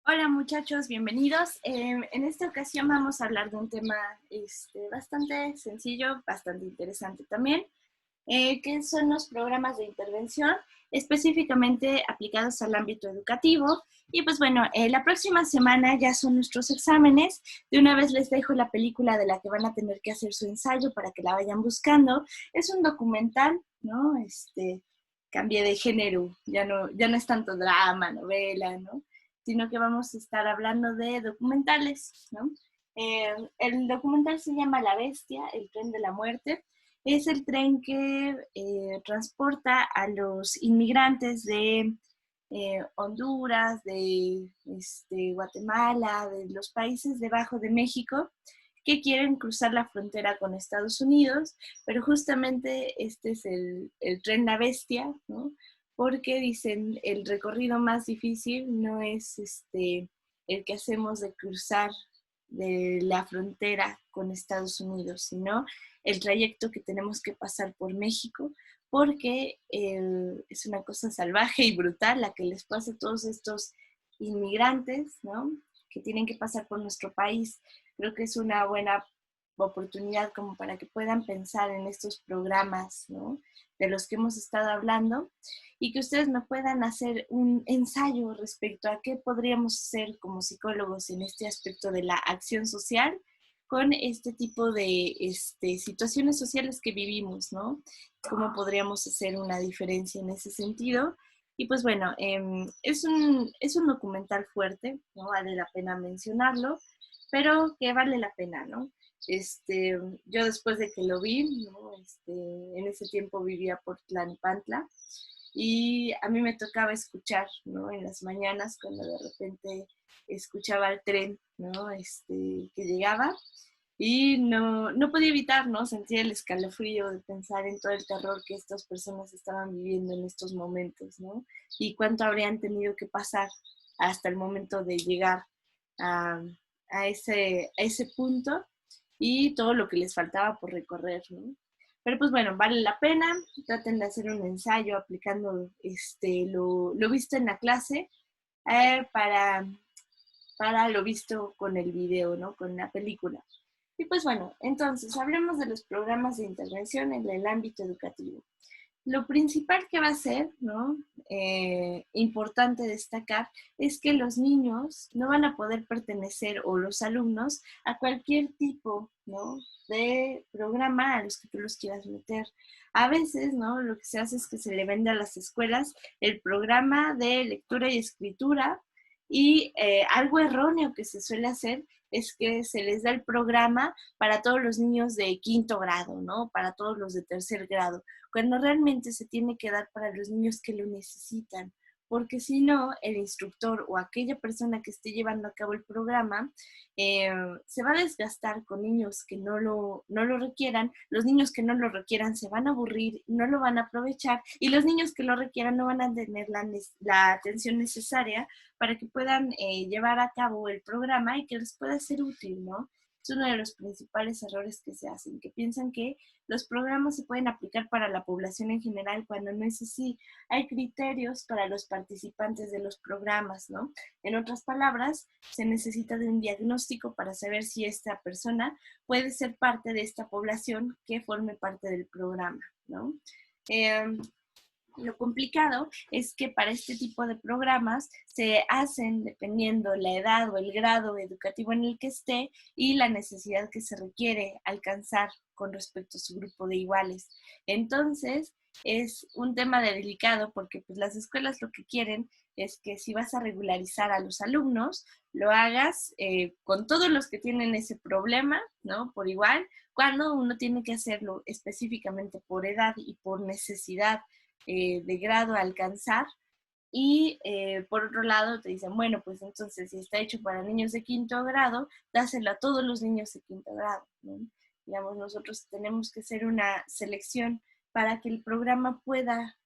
Hola muchachos, bienvenidos. En esta ocasión vamos a hablar de un tema bastante sencillo, bastante interesante también, que son los programas de intervención específicamente aplicados al ámbito educativo. Y pues bueno, la próxima semana ya son nuestros exámenes. De una vez les dejo la película de la que van a tener que hacer su ensayo para que la vayan buscando. Es un documental, ¿no? Cambié de género, ya no es tanto drama, novela, ¿no? Sino que vamos a estar hablando de documentales, ¿no? El documental se llama La Bestia, el tren de la muerte. Es el tren que transporta a los inmigrantes de Honduras, de Guatemala, de los países debajo de México, que quieren cruzar la frontera con Estados Unidos, pero justamente este es el tren La Bestia, ¿no? Porque dicen el recorrido más difícil no es el que hacemos de cruzar de la frontera con Estados Unidos, sino el trayecto que tenemos que pasar por México, porque es una cosa salvaje y brutal la que les pasa a todos estos inmigrantes, ¿no? Que tienen que pasar por nuestro país. Creo que es una buena oportunidad como para que puedan pensar en estos programas, ¿no? De los que hemos estado hablando y que ustedes me puedan hacer un ensayo respecto a qué podríamos hacer como psicólogos en este aspecto de la acción social con este tipo de situaciones sociales que vivimos, ¿no? ¿Cómo podríamos hacer una diferencia en ese sentido? Y pues bueno, es un documental fuerte, ¿no? Vale la pena mencionarlo, pero que vale la pena, ¿no? Yo después de que lo vi, ¿no? En ese tiempo vivía por Tlalnepantla y a mí me tocaba escuchar, ¿no? En las mañanas cuando de repente escuchaba el tren, ¿no? Que llegaba y no podía evitar, ¿no? Sentir el escalofrío de pensar en todo el terror que estas personas estaban viviendo en estos momentos, ¿no? Y cuánto habrían tenido que pasar hasta el momento de llegar a, a ese punto y todo lo que les faltaba por recorrer, ¿no? Pero pues bueno, vale la pena, traten de hacer un ensayo aplicando lo visto en la clase para lo visto con el video, ¿no? Con la película. Y pues bueno, entonces hablemos de los programas de intervención en el ámbito educativo. Lo principal que va a ser, ¿no? Importante destacar, es que los niños no van a poder pertenecer, o los alumnos, a cualquier tipo, ¿no? De programa a los que tú los quieras meter. A veces, ¿no? Lo que se hace es que se le vende a las escuelas el programa de lectura y escritura y algo erróneo que se suele hacer es que se les da el programa para todos los niños de quinto grado, ¿no? Para todos los de tercer grado, cuando realmente se tiene que dar para los niños que lo necesitan, porque si no, el instructor o aquella persona que esté llevando a cabo el programa eh, se va a desgastar con niños que no lo requieran, los niños que no lo requieran se van a aburrir, no lo van a aprovechar y los niños que lo requieran no van a tener la atención necesaria para que puedan llevar a cabo el programa y que les pueda ser útil, ¿no? Es uno de los principales errores que se hacen, que piensan que los programas se pueden aplicar para la población en general cuando no es así. Hay criterios para los participantes de los programas, ¿no? En otras palabras, se necesita de un diagnóstico para saber si esta persona puede ser parte de esta población que forme parte del programa, ¿no? Eh, lo complicado es que para este tipo de programas se hacen dependiendo la edad o el grado educativo en el que esté y la necesidad que se requiere alcanzar con respecto a su grupo de iguales. Entonces, es un tema delicado porque pues, las escuelas lo que quieren es que si vas a regularizar a los alumnos, lo hagas con todos los que tienen ese problema, ¿no? Por igual, cuando uno tiene que hacerlo específicamente por edad y por necesidad de grado a alcanzar. Y por otro lado te dicen, bueno, pues entonces si está hecho para niños de quinto grado, dáselo a todos los niños de quinto grado, ¿no? Digamos, nosotros tenemos que hacer una selección para que el programa pueda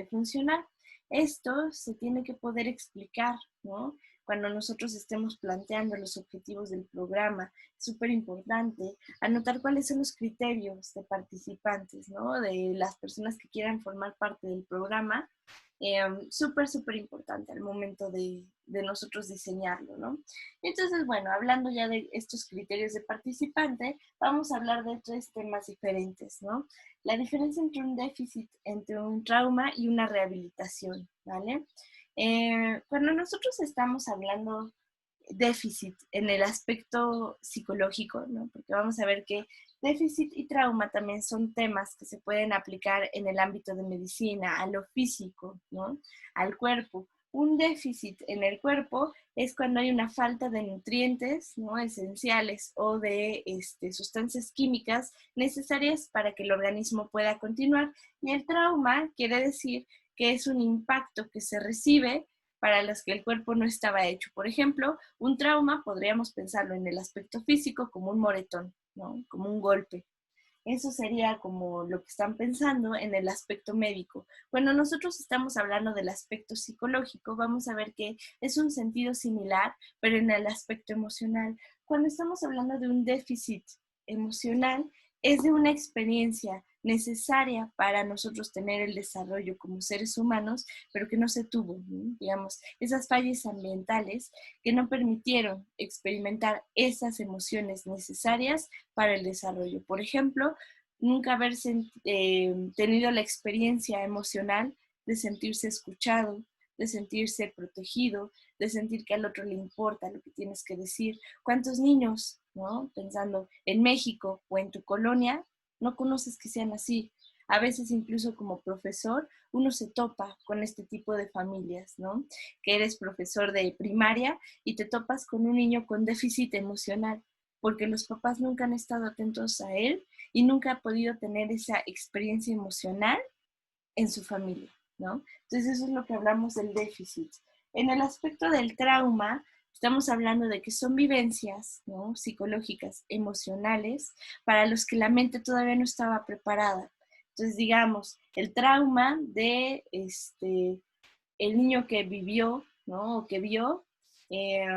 funcionar. Esto se tiene que poder explicar, ¿no? cuando nosotros estemos planteando los objetivos del programa. Es súper importante anotar cuáles son los criterios de participantes, ¿no? De las personas que quieran formar parte del programa. Súper importante al momento de nosotros diseñarlo, ¿no? Entonces, bueno, hablando ya de estos criterios de participante, vamos a hablar de 3 temas diferentes, ¿no? La diferencia entre un déficit, entre un trauma y una rehabilitación, ¿vale? Cuando nosotros estamos hablando déficit en el aspecto psicológico, ¿no? Porque vamos a ver que déficit y trauma también son temas que se pueden aplicar en el ámbito de medicina, a lo físico, ¿no? Al cuerpo. Un déficit en el cuerpo es cuando hay una falta de nutrientes, ¿no? Esenciales o de sustancias químicas necesarias para que el organismo pueda continuar. Y el trauma quiere decir que es un impacto que se recibe para los que el cuerpo no estaba hecho. Por ejemplo, un trauma podríamos pensarlo en el aspecto físico como un moretón, ¿no? Como un golpe. Eso sería como lo que están pensando en el aspecto médico. Cuando nosotros estamos hablando del aspecto psicológico, vamos a ver que es un sentido similar, pero en el aspecto emocional. Cuando estamos hablando de un déficit emocional, es de una experiencia necesaria para nosotros tener el desarrollo como seres humanos, pero que no se tuvo, ¿no? Digamos, esas fallas ambientales que no permitieron experimentar esas emociones necesarias para el desarrollo. Por ejemplo, nunca haber tenido la experiencia emocional de sentirse escuchado, de sentirse protegido, de sentir que al otro le importa lo que tienes que decir. ¿Cuántos niños, ¿no? Pensando en México o en tu colonia, no conoces que sean así? A veces incluso como profesor uno se topa con este tipo de familias, ¿no? Que eres profesor de primaria y te topas con un niño con déficit emocional, porque los papás nunca han estado atentos a él y nunca ha podido tener esa experiencia emocional en su familia, ¿no? Entonces eso es lo que hablamos del déficit. En el aspecto del trauma, estamos hablando de que son vivencias, ¿no? Psicológicas, emocionales, para los que la mente todavía no estaba preparada. Entonces, digamos, el trauma de el niño que vivió, ¿no? O que vio eh,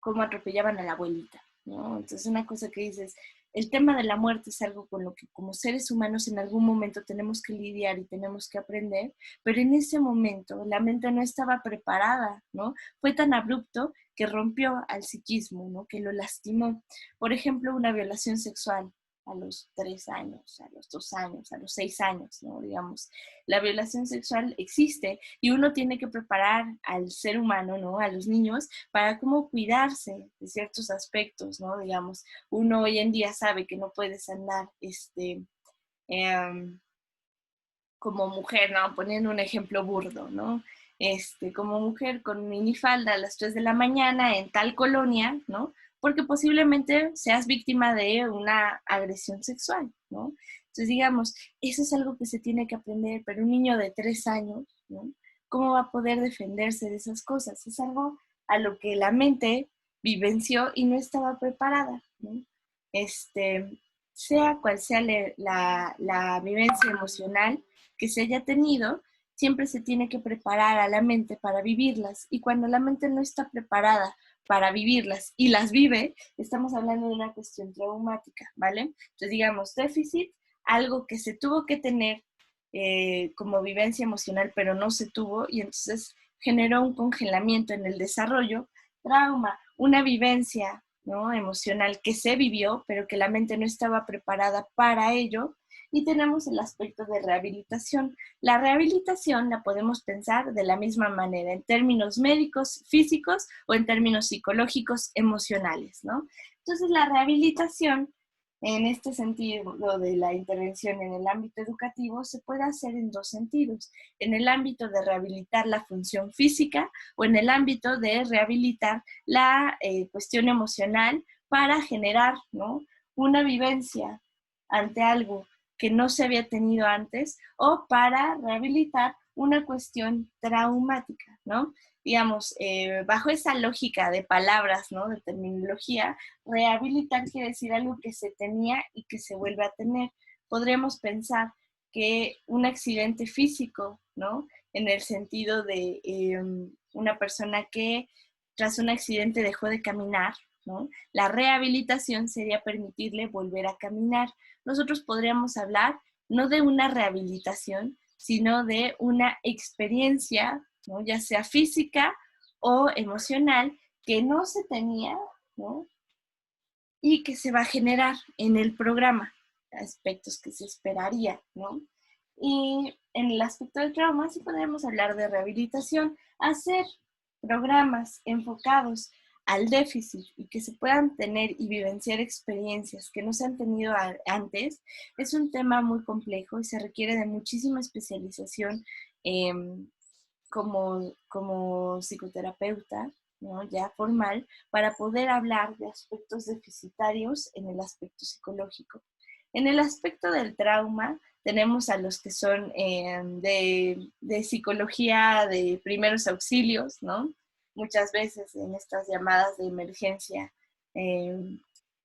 cómo atropellaban a la abuelita, ¿no? Entonces, una cosa que dices, el tema de la muerte es algo con lo que como seres humanos en algún momento tenemos que lidiar y tenemos que aprender, pero en ese momento la mente no estaba preparada, ¿no? Fue tan abrupto que rompió al psiquismo, ¿no? Que lo lastimó. Por ejemplo, una violación sexual a los 3 años, a los 2 años, a los 6 años, ¿no? Digamos, la violación sexual existe y uno tiene que preparar al ser humano, ¿no? A los niños para cómo cuidarse de ciertos aspectos, ¿no? Digamos, uno hoy en día sabe que no puedes andar eh, como mujer, ¿no? Poniendo un ejemplo burdo, ¿no? Como mujer con minifalda a las 3 de la mañana en tal colonia, ¿no? Porque posiblemente seas víctima de una agresión sexual, ¿no? Entonces, digamos, eso es algo que se tiene que aprender, pero un niño de 3 años, ¿no? ¿Cómo va a poder defenderse de esas cosas? Es algo a lo que la mente vivenció y no estaba preparada, ¿no? Sea cual sea la vivencia emocional que se haya tenido, siempre se tiene que preparar a la mente para vivirlas. Y cuando la mente no está preparada para vivirlas y las vive, estamos hablando de una cuestión traumática, ¿vale? Entonces, digamos, déficit, algo que se tuvo que tener como vivencia emocional, pero no se tuvo, y entonces generó un congelamiento en el desarrollo. Trauma, una vivencia, ¿no? Emocional que se vivió, pero que la mente no estaba preparada para ello. Y tenemos el aspecto de rehabilitación. La rehabilitación la podemos pensar de la misma manera, en términos médicos, físicos o en términos psicológicos, emocionales, ¿no? Entonces, la rehabilitación, en este sentido de la intervención en el ámbito educativo, se puede hacer en 2 sentidos. En el ámbito de rehabilitar la función física o en el ámbito de rehabilitar la cuestión emocional para generar, ¿no? Una vivencia ante algo que no se había tenido antes o para rehabilitar una cuestión traumática, ¿no? Digamos, bajo esa lógica de palabras, ¿no? De terminología, rehabilitar quiere decir algo que se tenía y que se vuelve a tener. Podríamos pensar que un accidente físico, ¿no? En el sentido de una persona que tras un accidente dejó de caminar, ¿no? La rehabilitación sería permitirle volver a caminar. Nosotros podríamos hablar no de una rehabilitación, sino de una experiencia, ¿no? Ya sea física o emocional, que no se tenía, ¿no? Y que se va a generar en el programa, aspectos que se esperaría, ¿no? Y en el aspecto del trauma sí podemos hablar de rehabilitación, hacer programas enfocados al déficit y que se puedan tener y vivenciar experiencias que no se han tenido antes, es un tema muy complejo y se requiere de muchísima especialización eh, como psicoterapeuta, ¿no? Ya formal, para poder hablar de aspectos deficitarios en el aspecto psicológico. En el aspecto del trauma, tenemos a los que son de psicología de primeros auxilios, ¿no? Muchas veces en estas llamadas de emergencia, eh,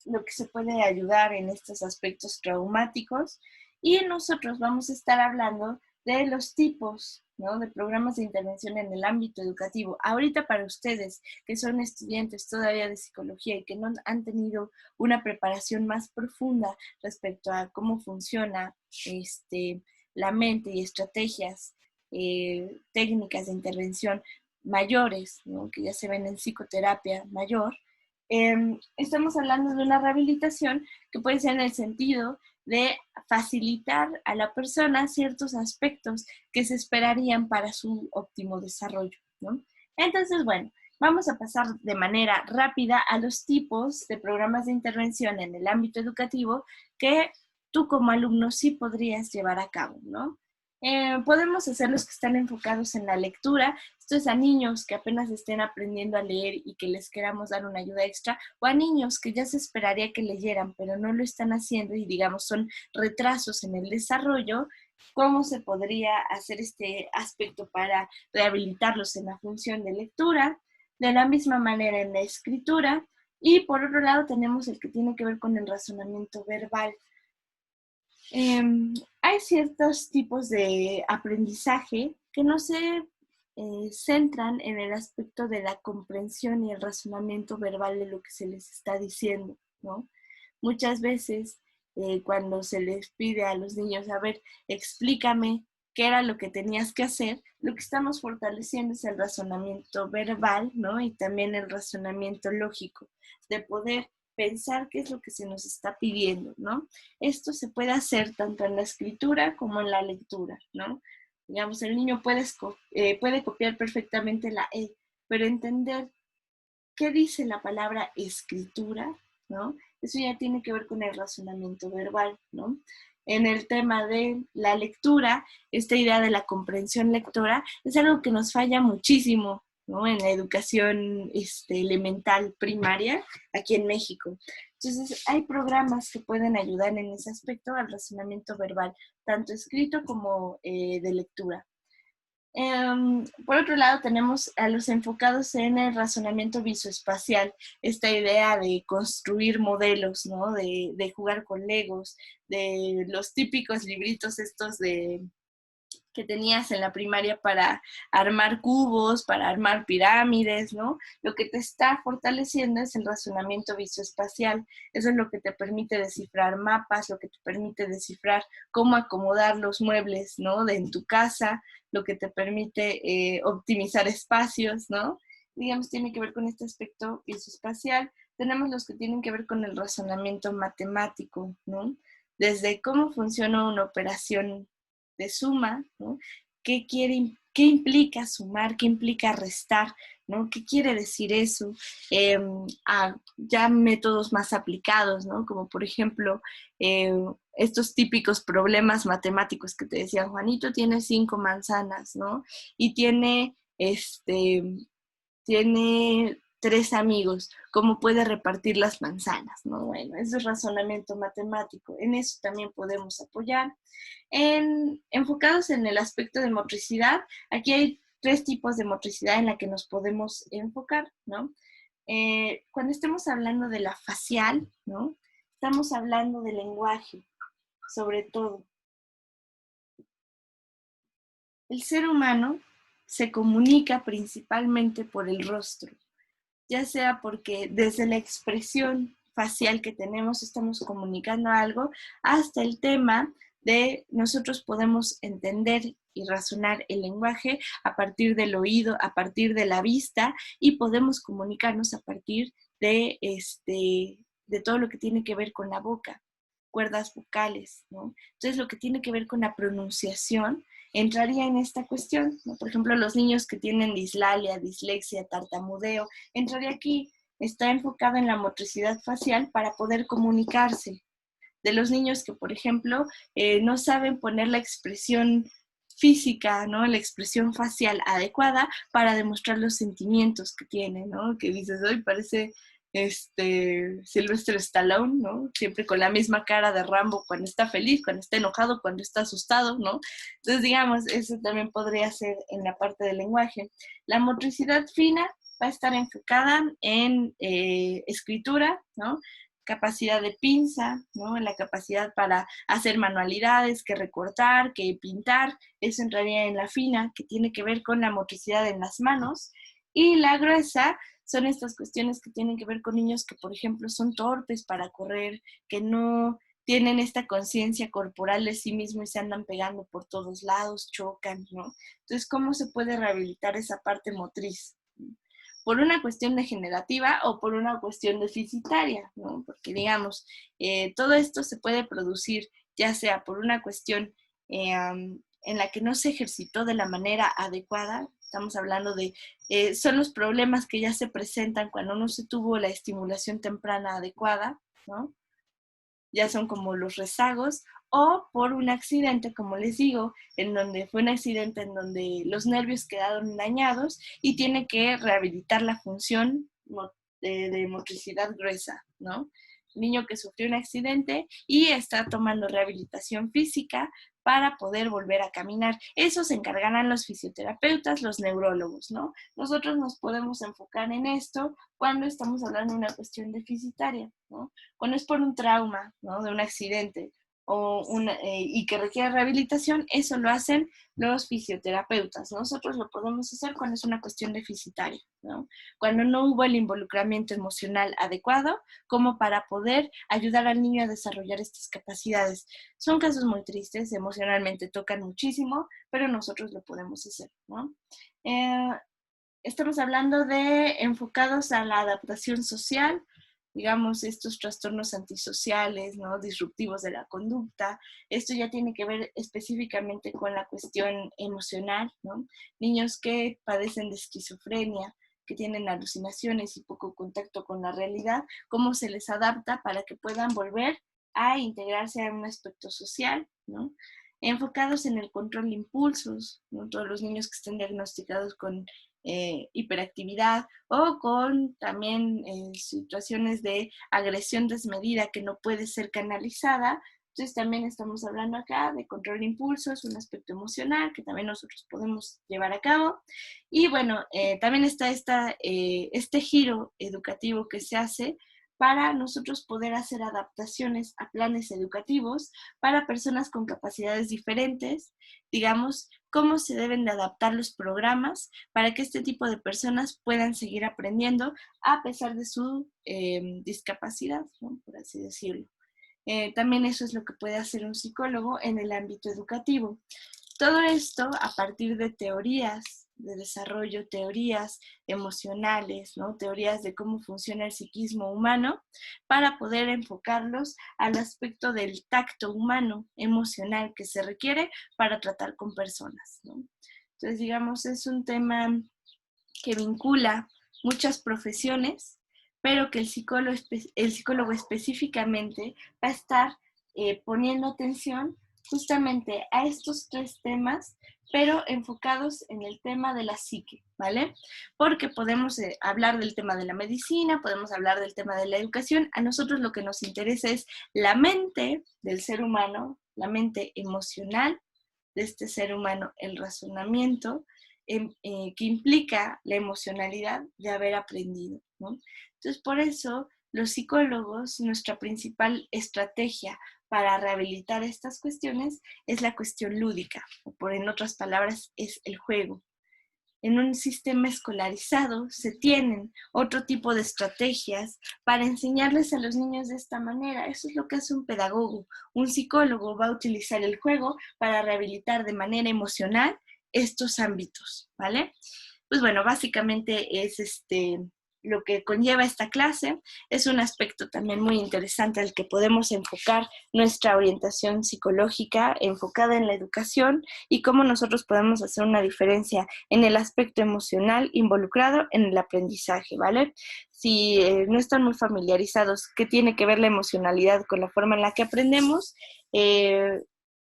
lo que se puede ayudar en estos aspectos traumáticos. Y nosotros vamos a estar hablando de los tipos, ¿no? De programas de intervención en el ámbito educativo. Ahorita para ustedes que son estudiantes todavía de psicología y que no han tenido una preparación más profunda respecto a cómo funciona la mente y estrategias, técnicas de intervención mayores, ¿no? Que ya se ven en psicoterapia mayor, estamos hablando de una rehabilitación que puede ser en el sentido de facilitar a la persona ciertos aspectos que se esperarían para su óptimo desarrollo, ¿no? Entonces, bueno, vamos a pasar de manera rápida a los tipos de programas de intervención en el ámbito educativo que tú como alumno sí podrías llevar a cabo, ¿no? Podemos hacer los que están enfocados en la lectura. Esto es a niños que apenas estén aprendiendo a leer y que les queramos dar una ayuda extra, o a niños que ya se esperaría que leyeran, pero no lo están haciendo y digamos son retrasos en el desarrollo. ¿Cómo se podría hacer este aspecto para rehabilitarlos en la función de lectura? De la misma manera en la escritura. Y por otro lado tenemos el que tiene que ver con el razonamiento verbal. Hay ciertos tipos de aprendizaje que no se centran en el aspecto de la comprensión y el razonamiento verbal de lo que se les está diciendo, ¿no? Muchas veces cuando se les pide a los niños, a ver, explícame qué era lo que tenías que hacer, lo que estamos fortaleciendo es el razonamiento verbal, ¿no? Y también el razonamiento lógico, de poder pensar qué es lo que se nos está pidiendo, ¿no? Esto se puede hacer tanto en la escritura como en la lectura, ¿no? Digamos, el niño puede copiar perfectamente la E, pero entender qué dice la palabra escritura, ¿no? Eso ya tiene que ver con el razonamiento verbal, ¿no? En el tema de la lectura, esta idea de la comprensión lectora es algo que nos falla muchísimo, ¿no? En la educación elemental primaria aquí en México. Entonces, hay programas que pueden ayudar en ese aspecto al razonamiento verbal, tanto escrito como de lectura. Por otro lado, tenemos a los enfocados en el razonamiento visoespacial, esta idea de construir modelos, ¿no? De jugar con Legos, de los típicos libritos estos que tenías en la primaria para armar cubos, para armar pirámides, ¿no? Lo que te está fortaleciendo es el razonamiento visoespacial. Eso es lo que te permite descifrar mapas, lo que te permite descifrar cómo acomodar los muebles, ¿no? En tu casa, lo que te permite optimizar espacios, ¿no? Digamos, tiene que ver con este aspecto visoespacial. Tenemos los que tienen que ver con el razonamiento matemático, ¿no? Desde cómo funciona una operación de suma, ¿no? ¿Qué implica sumar? ¿Qué implica restar? ¿No? ¿Qué quiere decir eso? A ya métodos más aplicados, ¿no? Como por ejemplo, estos típicos problemas matemáticos que te decían, Juanito tiene 5 manzanas, ¿no? Y tiene 3 amigos, ¿cómo puede repartir las manzanas? ¿No? Bueno, eso es razonamiento matemático, en eso también podemos apoyar. Enfocados en el aspecto de motricidad, aquí hay 3 tipos de motricidad en la que nos podemos enfocar, ¿no? Cuando estemos hablando de la facial, ¿no? Estamos hablando del lenguaje, sobre todo. El ser humano se comunica principalmente por el rostro. ya sea porque desde la expresión facial que tenemos estamos comunicando algo, hasta el tema de nosotros podemos entender y razonar el lenguaje a partir del oído, a partir de la vista, y podemos comunicarnos a partir de todo lo que tiene que ver con la boca, cuerdas vocales, ¿no? Entonces, lo que tiene que ver con la pronunciación entraría en esta cuestión, ¿no? Por ejemplo, los niños que tienen dislalia, dislexia, tartamudeo, entraría aquí, está enfocado en la motricidad facial para poder comunicarse. De los niños que, por ejemplo, no saben poner la expresión física, ¿no? La expresión facial adecuada para demostrar los sentimientos que tienen, ¿no? Que dices, hoy parece Sylvester Stallone, ¿no? Siempre con la misma cara de Rambo cuando está feliz, cuando está enojado, cuando está asustado, ¿no? Entonces, digamos, eso también podría ser en la parte del lenguaje. La motricidad fina va a estar enfocada en escritura, ¿no? Capacidad de pinza, ¿no? La capacidad para hacer manualidades, que recortar, que pintar, eso entraría en la fina, que tiene que ver con la motricidad en las manos. Y la gruesa son estas cuestiones que tienen que ver con niños que, por ejemplo, son torpes para correr, que no tienen esta conciencia corporal de sí mismo y se andan pegando por todos lados, chocan, ¿no? Entonces, ¿cómo se puede rehabilitar esa parte motriz? Por una cuestión degenerativa o por una cuestión deficitaria, ¿no? Porque digamos, todo esto se puede producir ya sea por una cuestión en la que no se ejercitó de la manera adecuada, estamos hablando de, son los problemas que ya se presentan cuando no se tuvo la estimulación temprana adecuada, ¿no? Ya son como los rezagos, o por un accidente, como les digo, en donde fue un accidente en donde los nervios quedaron dañados y tiene que rehabilitar la función de motricidad gruesa, ¿no? Niño que sufrió un accidente y está tomando rehabilitación física para poder volver a caminar. Eso se encargarán los fisioterapeutas, los neurólogos, ¿no? Nosotros nos podemos enfocar en esto cuando estamos hablando de una cuestión deficitaria, ¿no? Cuando es por un trauma, ¿no? De un accidente y que requiere rehabilitación, eso lo hacen los fisioterapeutas. Nosotros lo podemos hacer cuando es una cuestión deficitaria, ¿no? Cuando no hubo el involucramiento emocional adecuado como para poder ayudar al niño a desarrollar estas capacidades. Son casos muy tristes, emocionalmente tocan muchísimo, pero nosotros lo podemos hacer, ¿no? Estamos hablando de enfocados a la adaptación social, digamos, estos trastornos antisociales, ¿no? Disruptivos de la conducta. Esto ya tiene que ver específicamente con la cuestión emocional, ¿no? Niños que padecen de esquizofrenia, que tienen alucinaciones y poco contacto con la realidad, cómo se les adapta para que puedan volver a integrarse a un aspecto social, ¿no? Enfocados en el control de impulsos, ¿no? Todos los niños que estén diagnosticados con hiperactividad o con también situaciones de agresión desmedida que no puede ser canalizada. Entonces también estamos hablando acá de control de impulsos, un aspecto emocional que también nosotros podemos llevar a cabo. Y bueno, también está este giro educativo que se hace para nosotros poder hacer adaptaciones a planes educativos para personas con capacidades diferentes, digamos, cómo se deben de adaptar los programas para que este tipo de personas puedan seguir aprendiendo a pesar de su discapacidad, ¿no? Por así decirlo. También eso es lo que puede hacer un psicólogo en el ámbito educativo. Todo esto a partir de teorías de desarrollo, teorías emocionales, ¿no? Teorías de cómo funciona el psiquismo humano, para poder enfocarlos al aspecto del tacto humano, emocional que se requiere para tratar con personas, ¿no? Entonces, digamos, es un tema que vincula muchas profesiones, pero que el psicólogo específicamente va a estar poniendo atención justamente a estos tres temas, pero enfocados en el tema de la psique, ¿vale? Porque podemos hablar del tema de la medicina, podemos hablar del tema de la educación. A nosotros lo que nos interesa es la mente del ser humano, la mente emocional de este ser humano, el razonamiento, que implica la emocionalidad de haber aprendido, ¿no? Entonces, por eso, los psicólogos, nuestra principal estrategia para rehabilitar estas cuestiones es la cuestión lúdica, o por en otras palabras, es el juego. en un sistema escolarizado se tienen otro tipo de estrategias para enseñarles a los niños de esta manera. Eso es lo que hace un pedagogo. Un psicólogo va a utilizar el juego para rehabilitar de manera emocional estos ámbitos, ¿vale? Pues bueno, básicamente es lo que conlleva esta clase. Es un aspecto también muy interesante al que podemos enfocar nuestra orientación psicológica enfocada en la educación y cómo nosotros podemos hacer una diferencia en el aspecto emocional involucrado en el aprendizaje, ¿vale? Si no están muy familiarizados qué tiene que ver la emocionalidad con la forma en la que aprendemos,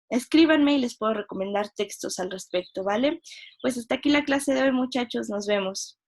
escríbanme y les puedo recomendar textos al respecto, ¿vale? Pues hasta aquí la clase de hoy, muchachos. Nos vemos.